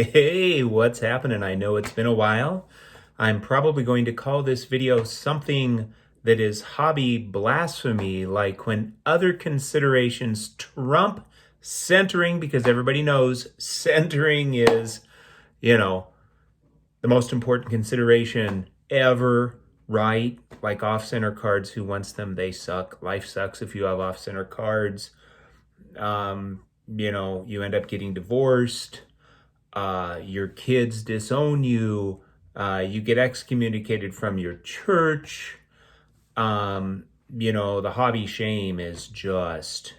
Hey, what's happening? I know it's been a while. I'm probably going to call this video something that is hobby blasphemy, like when other considerations trump centering, because everybody knows centering is, the most important consideration ever, right? Like off-center cards, who wants them? They suck. Life sucks if you have off-center cards. You end up getting divorced. Your kids disown you, you get excommunicated from your church. The hobby shame is just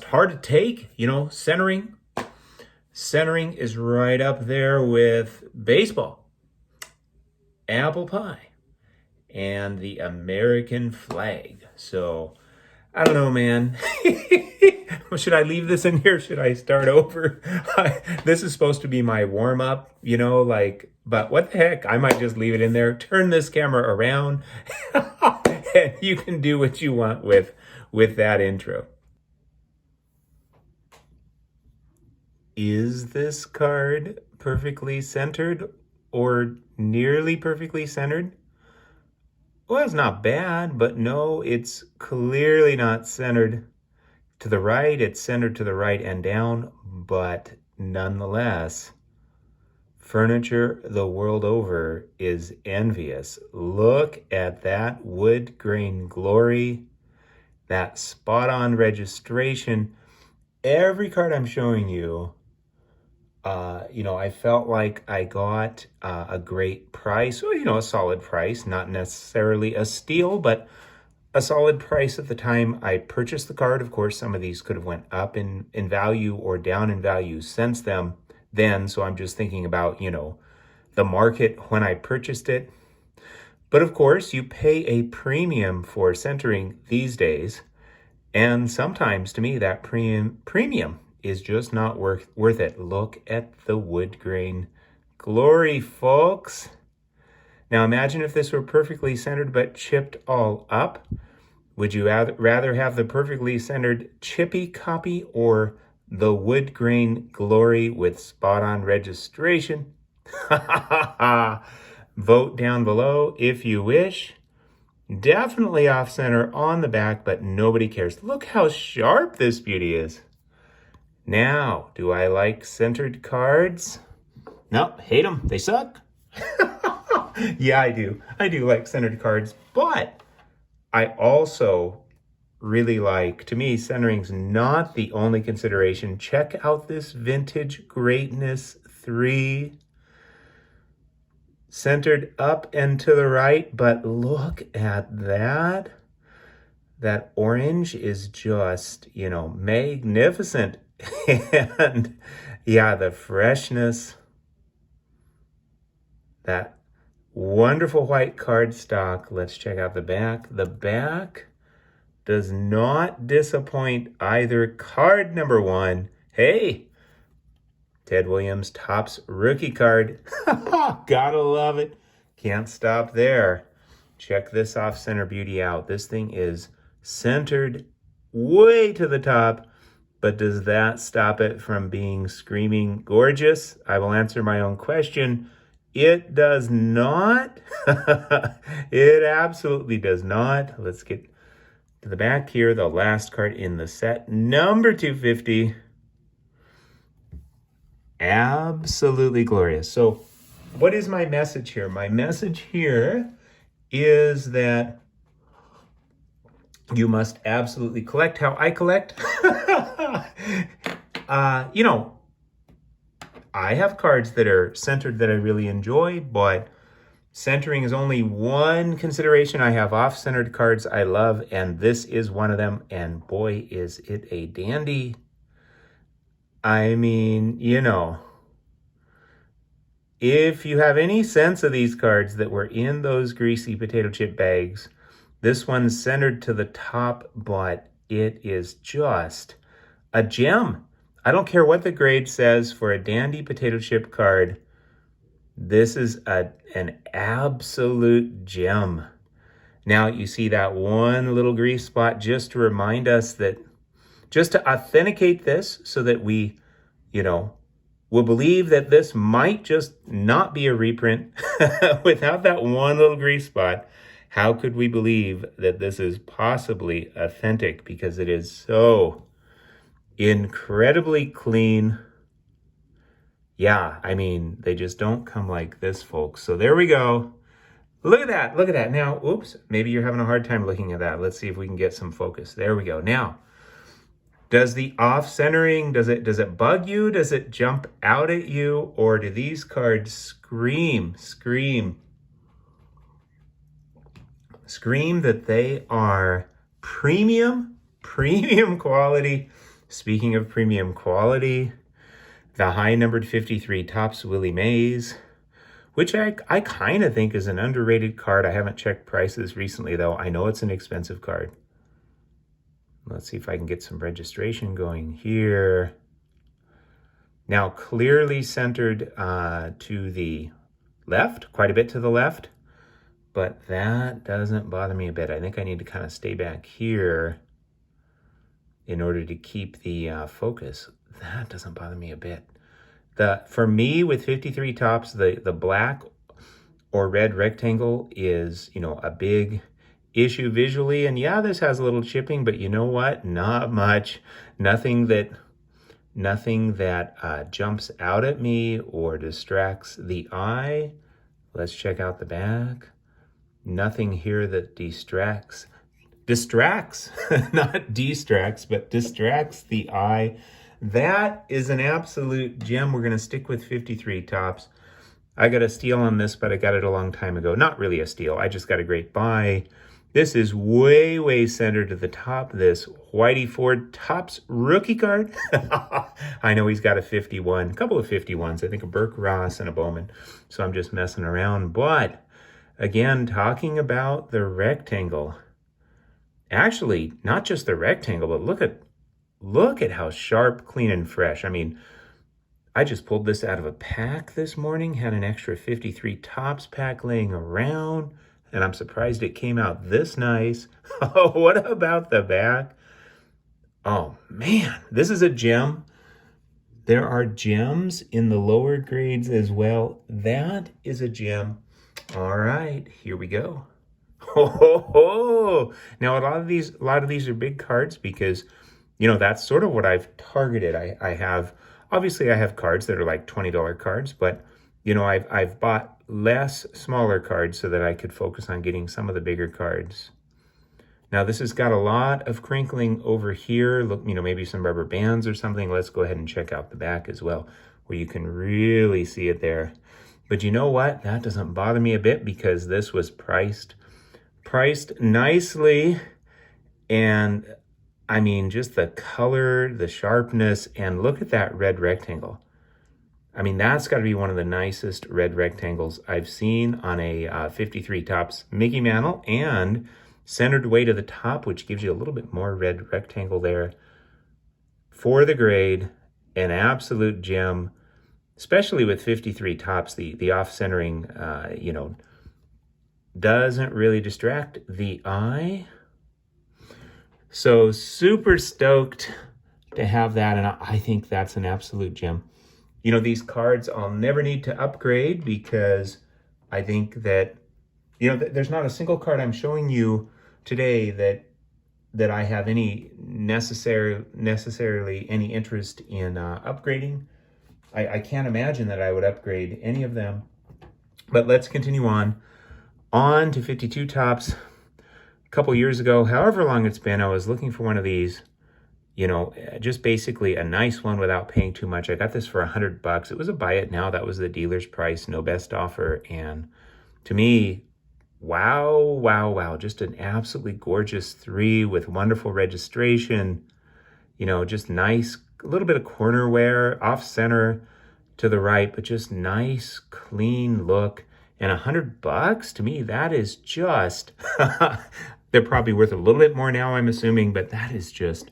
hard to take. Centering is right up there with baseball, apple pie, and the American flag. So I don't know, man. Should I leave this in here? Should I start over? This is supposed to be my warm-up, but what the heck? I might just leave it in there. Turn this camera around, and you can do what you want with that intro. Is this card perfectly centered or nearly perfectly centered? Well, it's not bad, but no, it's clearly not centered to the right. It's centered to the right and down, but nonetheless, furniture the world over is envious. Look at that wood grain glory, that spot-on registration. Every card I'm showing you, I felt like I got a great price, a solid price, not necessarily a steal, but a solid price at the time I purchased the card. Of course, some of these could have went up in value or down in value since then. So I'm just thinking about, the market when I purchased it. But of course, you pay a premium for centering these days. And sometimes, to me, that premium is just not worth it. Look at the wood grain glory, folks. Now imagine if this were perfectly centered but chipped all up. Would you rather have the perfectly centered chippy copy or the wood grain glory with spot-on registration? Vote down below if you wish. Definitely off-center on the back, but nobody cares. Look how sharp this beauty is. Now, do I like centered cards? Nope, hate them. They suck. Yeah, I do. I do like centered cards, but I also really like, to me, centering's not the only consideration. Check out this Vintage Greatness 3. Centered up and to the right, but look at that. That orange is just, magnificent. And yeah, the freshness, that wonderful white cardstock. Let's check out the back. The back does not disappoint either. Card number 1. Hey, Ted Williams Topps rookie card. Gotta love it. Can't stop there. Check this off-center beauty out. This thing is centered way to the top, but does that stop it from being screaming gorgeous? I will answer my own question. It does not. It absolutely does not. Let's get to the back here. The last card in the set, number 250. Absolutely glorious. So what is my message here? My message here is that you must absolutely collect how I collect. I have cards that are centered that I really enjoy, but centering is only one consideration. I have off-centered cards I love, and this is one of them, and boy, is it a dandy. I mean, if you have any sense of these cards that were in those greasy potato chip bags, this one's centered to the top, but it is just a gem. I don't care what the grade says for a dandy potato chip card. This is an absolute gem. Now you see that one little grease spot just to remind us that, just to authenticate this so that we, will believe that this might just not be a reprint without that one little grease spot. How could we believe that this is possibly authentic? Because it is so incredibly clean. Yeah, I mean, they just don't come like this, folks. So there we go. Look at that. Look at that. Now, oops, maybe you're having a hard time looking at that. Let's see if we can get some focus. There we go. Now, does the off-centering, does it bug you? Does it jump out at you? Or do these cards scream that they are premium quality? Speaking of premium quality, the high numbered 53 Topps Willie Mays, which I kind of think is an underrated card. I haven't checked prices recently, though. I know it's an expensive card. Let's see if I can get some registration going here. Now, clearly centered to the left, quite a bit to the left, but that doesn't bother me a bit. I think I need to kind of stay back here in order to keep the focus. That doesn't bother me a bit. For me, with 53 Topps, the black or red rectangle is, a big issue visually. And yeah, this has a little chipping, but you know what? Not much. Nothing that jumps out at me or distracts the eye. Let's check out the back. Nothing here that distracts, not distracts, but distracts the eye. That is an absolute gem. We're going to stick with 53 Topps. I got a steal on this, but I got it a long time ago. Not really a steal. I just got a great buy. This is way centered to the top. This Whitey Ford Topps rookie card. I know he's got a 51, a couple of 51s. I think a Burke Ross and a Bowman. So I'm just messing around. But again, talking about the rectangle. Actually, not just the rectangle, but look at how sharp, clean, and fresh. I mean, I just pulled this out of a pack this morning, had an extra 53 Topps pack laying around, and I'm surprised it came out this nice. Oh, what about the back? Oh, man, this is a gem. There are gems in the lower grades as well. That is a gem. All right, here we go. Now, a lot of these are big cards because, that's sort of what I've targeted. I have cards that are like $20 cards, but, I've bought less smaller cards so that I could focus on getting some of the bigger cards. Now, this has got a lot of crinkling over here. Look, maybe some rubber bands or something. Let's go ahead and check out the back as well, where you can really see it there. But you know what? That doesn't bother me a bit because this was priced nicely. And I mean, just the color, the sharpness, and look at that red rectangle. I mean, that's got to be one of the nicest red rectangles I've seen on a 53 Topps Mickey Mantle, and centered way to the top, which gives you a little bit more red rectangle there. For the grade, an absolute gem, especially with 53 Topps, the off-centering, doesn't really distract the eye. So super stoked to have that, and I think that's an absolute gem. These cards I'll never need to upgrade because I think that, there's not a single card I'm showing you today that I have any necessarily any interest in upgrading. I can't imagine that I would upgrade any of them. But let's continue on to 52 Topps. A couple years ago, however long it's been, I was looking for one of these, just basically a nice one without paying too much. I got this for $100. It was a buy it now. That was the dealer's price, no best offer. And to me, wow, just an absolutely gorgeous 3 with wonderful registration, just nice, a little bit of corner wear, off center to the right, but just nice, clean look. And $100 to me, that is just, they're probably worth a little bit more now, I'm assuming, but that is just,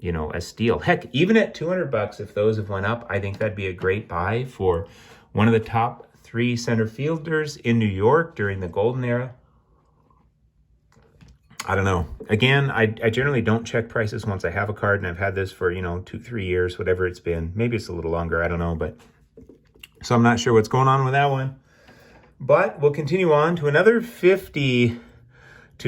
a steal. Heck, even at $200, if those have went up, I think that'd be a great buy for one of the top 3 center fielders in New York during the golden era. I don't know. Again, I generally don't check prices once I have a card, and I've had this for, 2-3 years, whatever it's been. Maybe it's a little longer, I don't know, but So I'm not sure what's going on with that one. But we'll continue on to another 52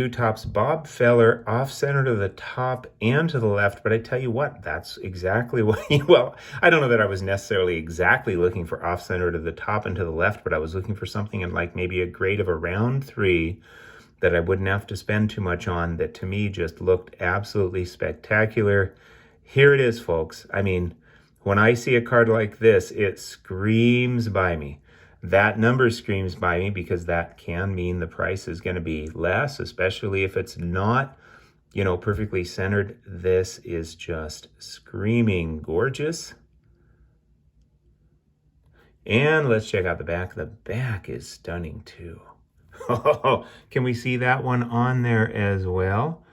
Tops Bob Feller, off-center to the top and to the left. But I tell you what, that's exactly what well, I don't know that I was necessarily exactly looking for off-center to the top and to the left, but I was looking for something in like maybe a grade of around 3 that I wouldn't have to spend too much on, that to me just looked absolutely spectacular. Here it is, folks. I mean, when I see a card like this, it screams by me. That number screams by me because that can mean the price is going to be less, especially if it's not, perfectly centered. This is just screaming gorgeous. And let's check out the back. The back is stunning too. Oh, can we see that one on there as well?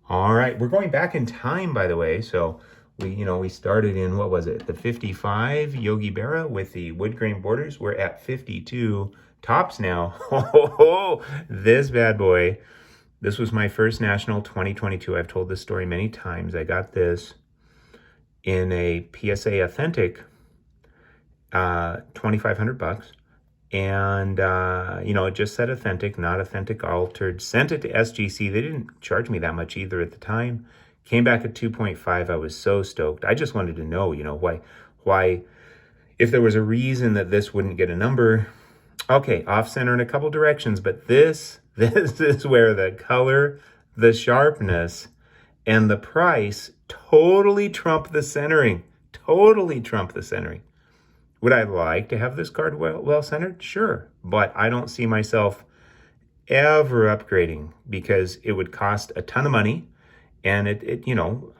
All right, we're going back in time, by the way. So we started in, what was it? The 55 Yogi Berra with the wood grain borders. We're at 52 Tops now. Oh, this bad boy. This was my first National 2022. I've told this story many times. I got this in a PSA Authentic, $2,500. And, it just said authentic, not authentic altered. Sent it to SGC. They didn't charge me that much either at the time. Came back at 2.5. I was so stoked. I just wanted to know, why, if there was a reason that this wouldn't get a number. Okay, off center in a couple directions, but this is where the color, the sharpness, and the price totally trump the centering. Totally trump the centering. Would I like to have this card well centered? Sure, but I don't see myself ever upgrading because it would cost a ton of money, and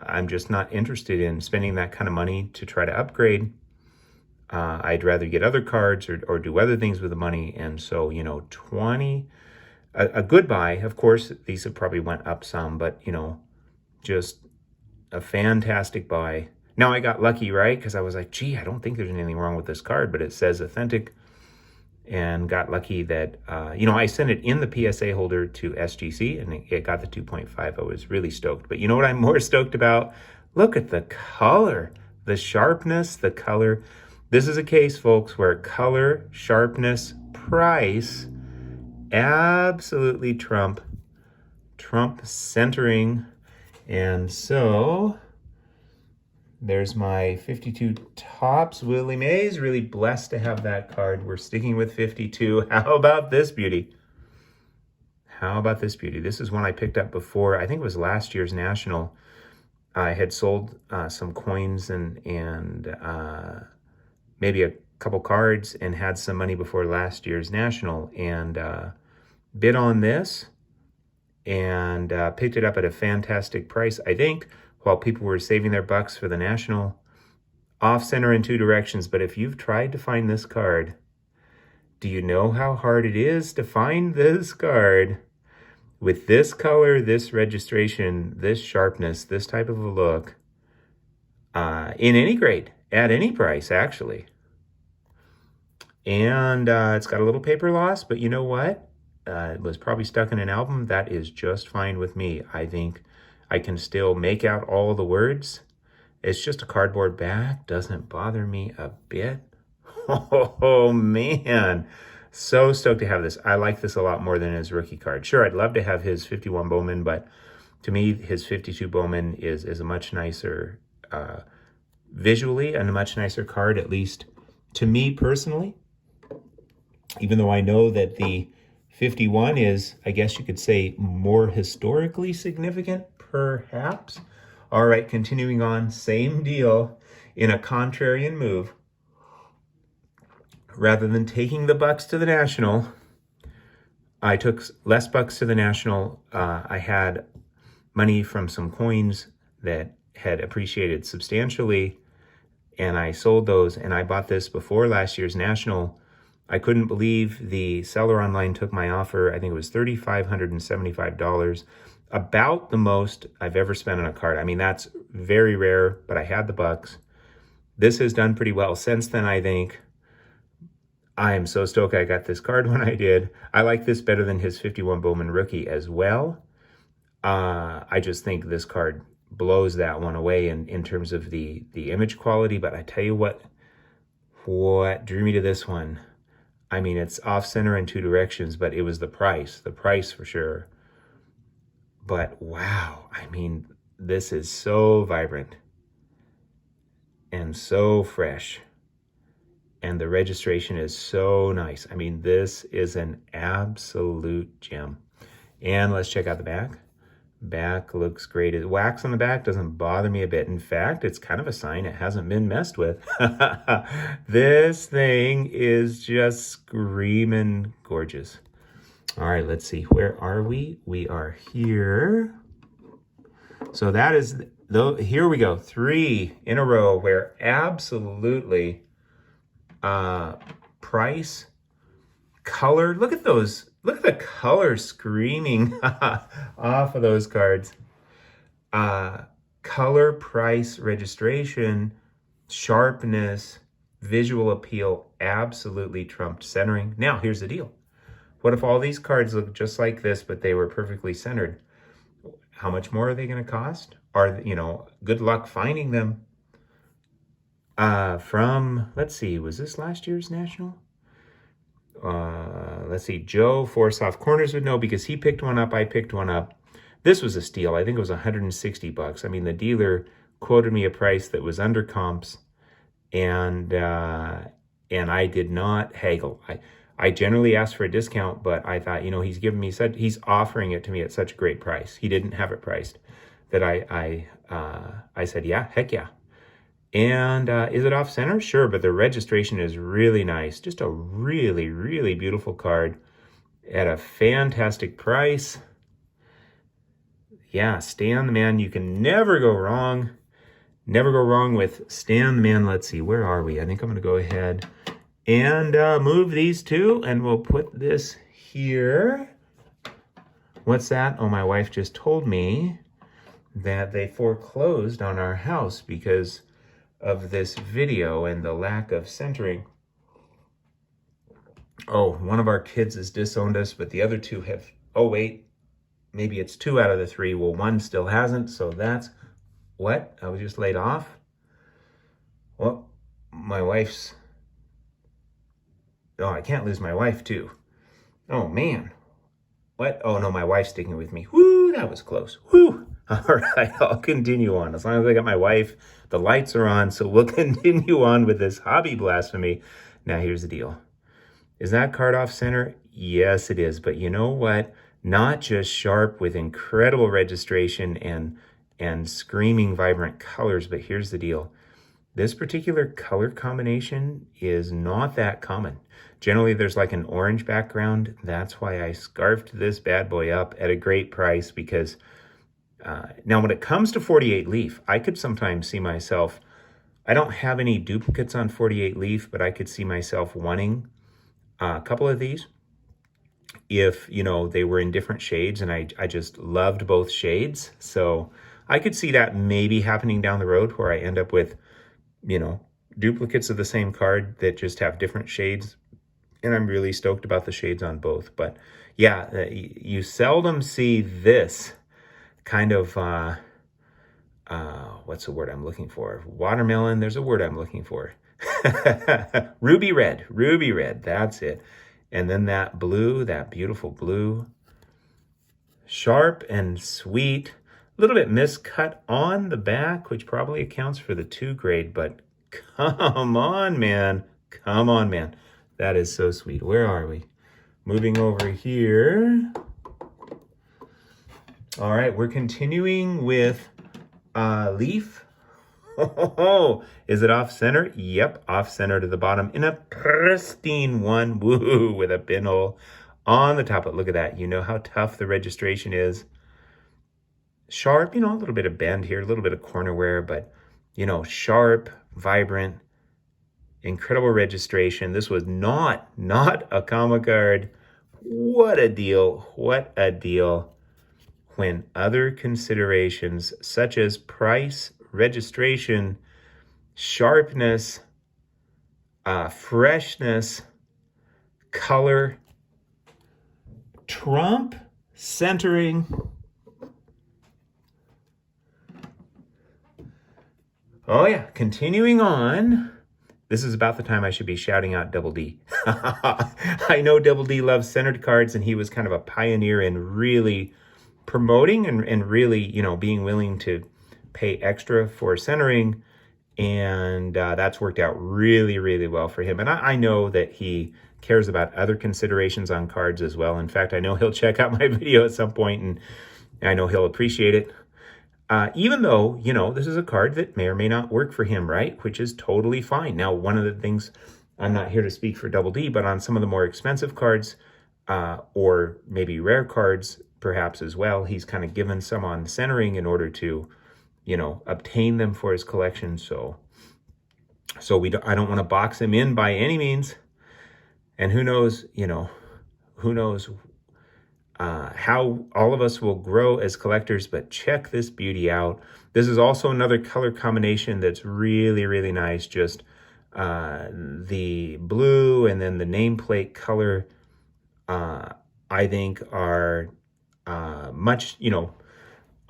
I'm just not interested in spending that kind of money to try to upgrade. I'd rather get other cards or do other things with the money, and so 20, a good buy. Of course, these have probably went up some, but just a fantastic buy. Now I got lucky, right? Because I was like, gee, I don't think there's anything wrong with this card, but it says authentic, and got lucky that, I sent it in the PSA holder to SGC, and it got the 2.5. I was really stoked. But you know what I'm more stoked about? Look at the color, the sharpness, the color. This is a case, folks, where color, sharpness, price absolutely trump centering. And so there's my 52 Tops Willie Mays. Really blessed to have that card. We're sticking with 52. How about this beauty? How about this beauty? This is one I picked up before. I think it was last year's National. I had sold some coins and maybe a couple cards and had some money before last year's National, and bid on this and picked it up at a fantastic price, I think, while people were saving their bucks for the National. Off center in two directions, but if you've tried to find this card, do you know how hard it is to find this card with this color, this registration, this sharpness, this type of a look, in any grade, at any price, actually. And it's got a little paper loss, but you know what? It was probably stuck in an album. That is just fine with me. I think I can still make out all the words. It's just a cardboard back. Doesn't bother me a bit. Oh, man. So stoked to have this. I like this a lot more than his rookie card. Sure, I'd love to have his 51 Bowman, but to me, his 52 Bowman is a much nicer, visually, and a much nicer card, at least to me personally. Even though I know that the 51 is, I guess you could say, more historically significant, perhaps. All right, continuing on, same deal. In a contrarian move, rather than taking the bucks to the National, I took less bucks to the National. I had money from some coins that had appreciated substantially, and I sold those, and I bought this before last year's National. I couldn't believe the seller online took my offer. I think it was $3,575, about the most I've ever spent on a card. I mean, that's very rare, but I had the bucks. This has done pretty well since then, I think. I am so stoked I got this card when I did. I like this better than his 51 Bowman rookie as well. I just think this card blows that one away in terms of the image quality. But I tell you what, What drew me to this one? I mean, it's off center in two directions, but it was the price for sure. But wow, I mean, this is so vibrant and so fresh. And the registration is so nice. I mean, this is an absolute gem. And let's check out the back. Back looks great. The wax on the back doesn't bother me a bit. In fact, it's kind of a sign it hasn't been messed with. This thing is just screaming gorgeous. All right, let's see. Where are we? We are here. So that is, here we go. 3 in a row where absolutely price, color. Look at those. Look at the color screaming off of those cards. Color, price, registration, sharpness, visual appeal, absolutely trumped centering. Now, here's the deal. What if all these cards look just like this, but they were perfectly centered? How much more are they going to cost? Good luck finding them. Let's see, was this last year's National? Let's see, Joe Forsoft Corners would know because he picked one up, I picked one up. This was a steal. I think it was $160. I mean, the dealer quoted me a price that was under comps, and I did not haggle. I generally ask for a discount, but I thought, he's offering it to me at such a great price. He didn't have it priced that I said, yeah, heck yeah. And is it off center? Sure, but the registration is really nice. Just a really, really beautiful card at a fantastic price. Yeah, Stan the Man. You can never go wrong. Never go wrong with Stan the Man. Let's see, where are we? I think I'm going to go ahead and move these two, and we'll put this here. What's that? Oh, my wife just told me that they foreclosed on our house because of this video and the lack of centering. Oh, one of our kids has disowned us, but the other two have, oh wait, maybe it's 2 out of the 3. Well, one still hasn't, so that's, what? I was just laid off? Well, my wife's, oh, I can't lose my wife too. Oh man. What? Oh no, my wife's sticking with me. Whoo, that was close. Whoo. All right, I'll continue on. As long as I got my wife, the lights are on, so we'll continue on with this hobby blasphemy. Now, here's the deal. Is that card off center? Yes, it is. But you know what? Not just sharp with incredible registration and screaming vibrant colors, but here's the deal. This particular color combination is not that common. Generally, there's like an orange background. That's why I scarfed this bad boy up at a great price because now when it comes to 48 leaf, I could sometimes see myself, I don't have any duplicates on 48 leaf, but I could see myself wanting a couple of these if, they were in different shades and I just loved both shades. So I could see that maybe happening down the road where I end up with, duplicates of the same card that just have different shades. And I'm really stoked about the shades on both. But yeah, you seldom see this kind of, what's the word I'm looking for? Watermelon, there's a word I'm looking for. Ruby red, that's it. And then that blue, that beautiful blue. Sharp and sweet. A little bit miscut on the back, which probably accounts for the 2 grade, but come on, man. Come on, man. That is so sweet. Where are we? Moving over here. All right, we're continuing with leaf. Oh, is it off center? Yep, off center to the bottom in a pristine one. Woo, with a pinhole on the top. But look at that. You know how tough the registration is. Sharp, a little bit of bend here, a little bit of corner wear, but, sharp, vibrant, incredible registration. This was not a comic card. What a deal. What a deal. When other considerations such as price, registration, sharpness, freshness, color, trump, centering. Oh yeah, continuing on. this is about the time I should be shouting out Double D. I know Double D loves centered cards, and he was kind of a pioneer in really promoting and really, being willing to pay extra for centering. And that's worked out really, really well for him. And I know that he cares about other considerations on cards as well. In fact, I know he'll check out my video at some point, and I know he'll appreciate it. Even though, this is a card that may or may not work for him, right? Which is totally fine. Now, one of the things, I'm not here to speak for Double D, but on some of the more expensive cards, or maybe rare cards, perhaps as well, he's kind of given some on centering in order to, obtain them for his collection. So I don't want to box him in by any means. And who knows how all of us will grow as collectors, but check this beauty out. This is also another color combination that's really, really nice. Just the blue and then the nameplate color, I think are much,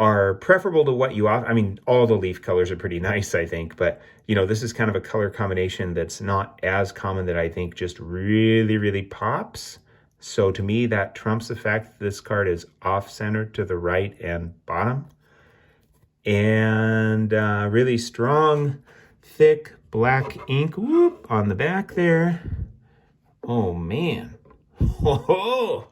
are preferable to what you offer. I mean, all the leaf colors are pretty nice, I think, but this is kind of a color combination that's not as common, that I think just really, really pops. So to me, that trumps the fact that this card is off-center to the right and bottom. And really strong, thick black ink on the back there. Oh, man. Oh,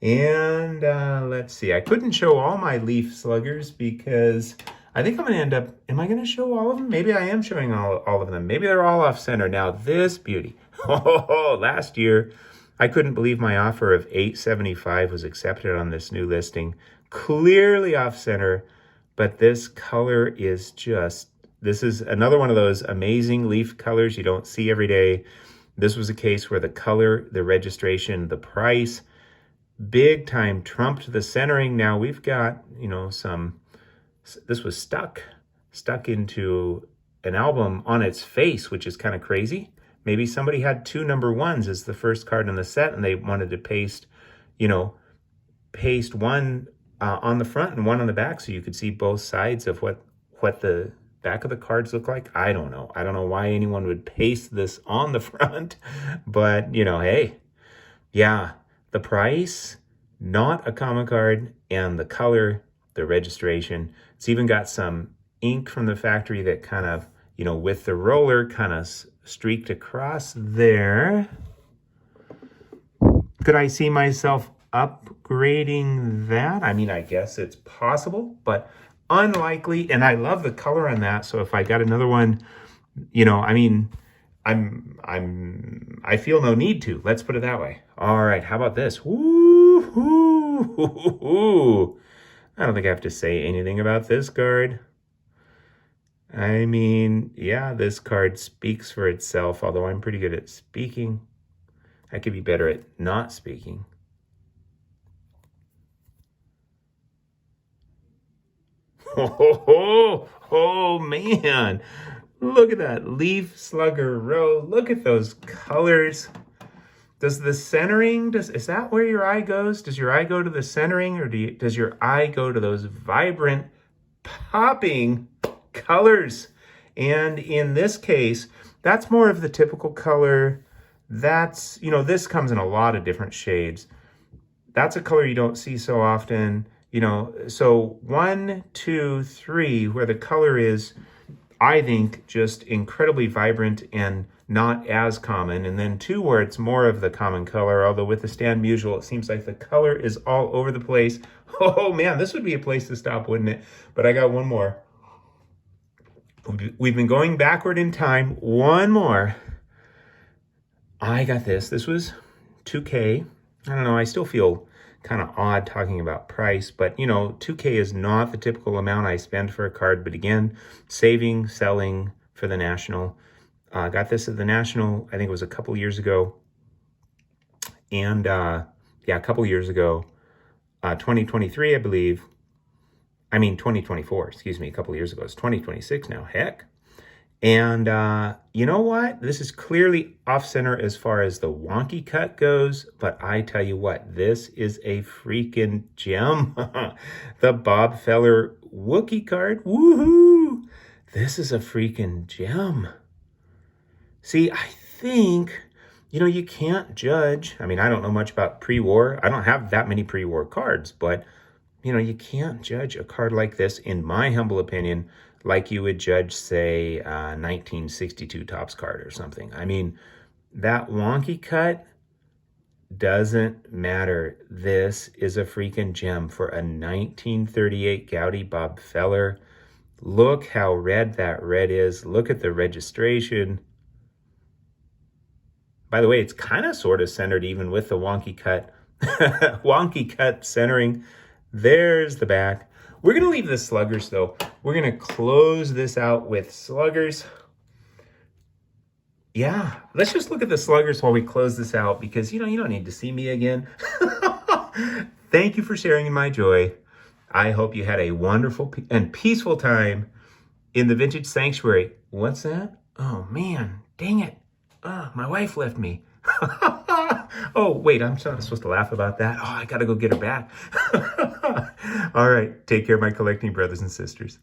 and let's see. I couldn't show all my leaf sluggers because I think I'm going to end up... Am I going to show all of them? Maybe I am showing all of them. Maybe they're all off-center. Now, this beauty. Last year, I couldn't believe my offer of $8.75 was accepted on this new listing. Clearly off-center, but this color is just... This is another one of those amazing leaf colors you don't see every day. This was a case where the color, the registration, the price, big time trumped the centering. Now we've got, this was stuck into an album on its face, which is kind of crazy. Maybe somebody had 2 number 1s as the first card in the set, and they wanted to paste one on the front and one on the back so you could see both sides of what the back of the cards look like. I don't know. I don't know why anyone would paste this on the front, but, hey, yeah, the price, not a common card, and the color, the registration. It's even got some ink from the factory that kind of, with the roller kind of streaked across there. Could I see myself upgrading that? I mean, I guess it's possible, but unlikely. And I love the color on that. So if I got another one, I feel no need to. Let's put it that way. All right, how about this? Woo-hoo-hoo-hoo-hoo. I don't think I have to say anything about this card. I mean, yeah, this card speaks for itself, although I'm pretty good at speaking. I could be better at not speaking. Oh, man. Look at that leaf slugger row. Look at those colors. Does the centering, is that where your eye goes? Does your eye go to the centering, or does your eye go to those vibrant, popping colors? And in this case, that's more of the typical color. That's, this comes in a lot of different shades. That's a color you don't see so often. So 1, 2, 3, where the color is, I think, just incredibly vibrant and not as common. And then 2, where it's more of the common color, although with the Stand Mutual, it seems like the color is all over the place. Oh man, this would be a place to stop, wouldn't it? But I got one more. We've been going backward in time. One more. I got this. This was $2K. I don't know, I still feel kind of odd talking about price, but $2K is not the typical amount I spend for a card. But again, saving, selling for the National. Got this at the National, I think it was a couple years ago. And a couple years ago, 2023, I believe. 2024, excuse me, a couple years ago. It's 2026 now, heck. And you know what? This is clearly off-center as far as the wonky cut goes, but I tell you what, this is a freaking gem. The Bob Feller Wookiee card, woohoo! This is a freaking gem. See, I think, you can't judge. I mean, I don't know much about pre-war. I don't have that many pre-war cards, but, you can't judge a card like this, in my humble opinion, like you would judge, say, a 1962 Topps card or something. I mean, that wonky cut doesn't matter. This is a freaking gem for a 1938 Goudy Bob Feller. Look how red that red is. Look at the registration. By the way, it's kind of sort of centered even with the wonky cut. Wonky cut centering. There's the back. We're going to leave the sluggers, though. We're going to close this out with sluggers. Yeah, let's just look at the sluggers while we close this out, because, you don't need to see me again. Thank you for sharing in my joy. I hope you had a wonderful and peaceful time in the Vintage Sanctuary. What's that? Oh, man, dang it. My wife left me. Oh, wait, I'm not supposed to laugh about that. Oh, I got to go get her back. All right, take care, my collecting brothers and sisters.